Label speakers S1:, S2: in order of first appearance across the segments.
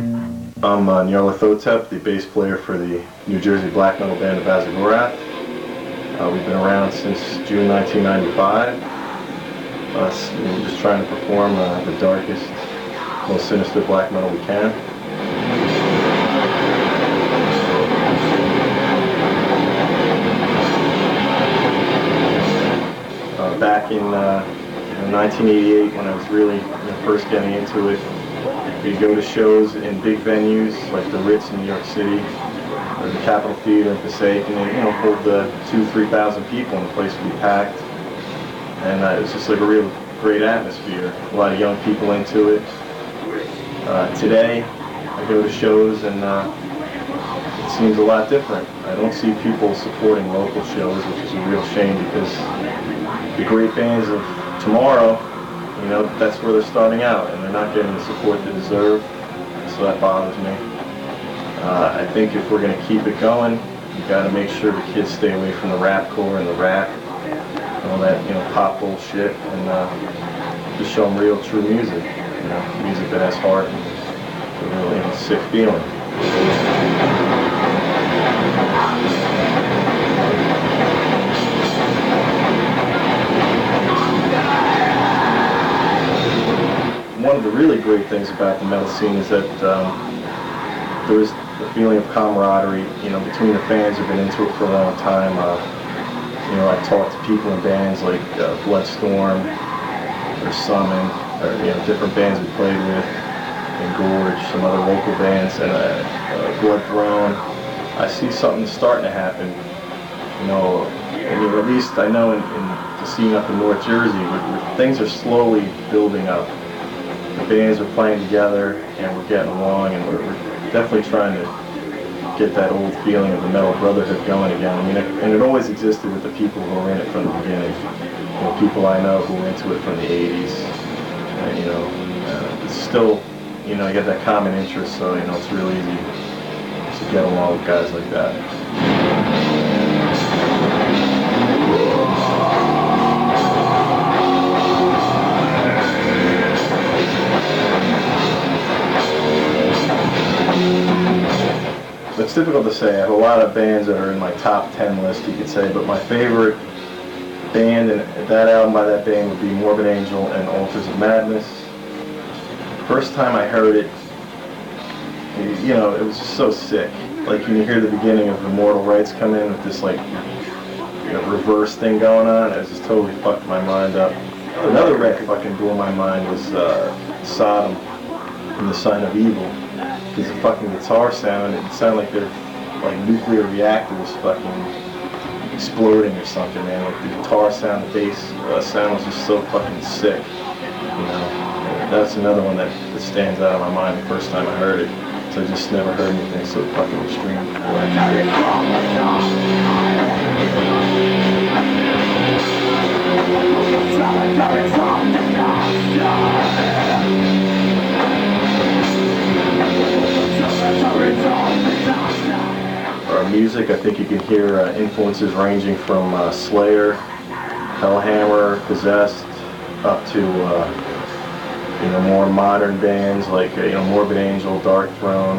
S1: I'm Nyarlathotep, the bass player for the New Jersey black metal band Abazagorath. We've been around since June 1995. We're just trying to perform the darkest, most sinister black metal we can. Back in 1988, when I was really first getting into it, we'd go to shows in big venues like the Ritz in New York City or the Capitol Theater in Passaic, and hold 2,000–3,000 people, and the place would be packed. And it was just like a real great atmosphere. A lot of young people into it. Today, I go to shows and it seems a lot different. I don't see people supporting local shows, which is a real shame, because the great bands of tomorrow, that's where they're starting out, and they're not getting the support they deserve, so that bothers me. I think if we're going to keep it going, we've got to make sure the kids stay away from the rapcore and the rap, and all that, pop bullshit, and just show them real, true music, music that has heart and a really sick feeling. One of the really great things about the metal scene is that there is a feeling of camaraderie, between the fans who've been into it for a long time. I talk to people in bands like Bloodstorm or Summon, or different bands we played with, and Gorge, some other local bands, and Blood Throne. I see something starting to happen. At least I know in the scene up in North Jersey, where things are slowly building up. The bands are playing together, and we're getting along, and we're definitely trying to get that old feeling of the metal brotherhood going again. And it always existed with the people who were in it from the beginning. People I know who were into it from the 80s. And, it's still, you get that common interest, so, it's real easy to get along with guys like that. It's difficult to say. I have a lot of bands that are in my top 10 list, you could say, but my favorite band and that album by that band would be Morbid Angel and Altars of Madness. First time I heard it, it was just so sick. Like, when you hear the beginning of Immortal Rights come in with this reverse thing going on, it just totally fucked my mind up. Another record fucking blew my mind was Sodom and the Sign of Evil. Because the fucking guitar sound, it sounded like they're like nuclear reactors fucking exploding or something, man. Like the guitar sound, the bass sound was just so fucking sick. That's another one that stands out of my mind the first time I heard it. So I just never heard anything so fucking extreme before. Our music, I think you can hear influences ranging from Slayer, Hellhammer, Possessed, up to more modern bands like Morbid Angel, Dark Throne,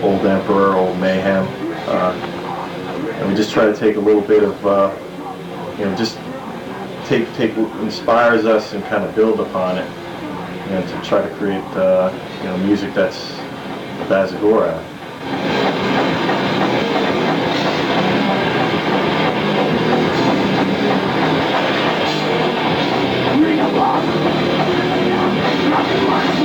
S1: Old Emperor, Old Mayhem, and we just try to take a little bit of just take what inspires us and kind of build upon it, to try to create music that's Abazagorath.
S2: Nothing like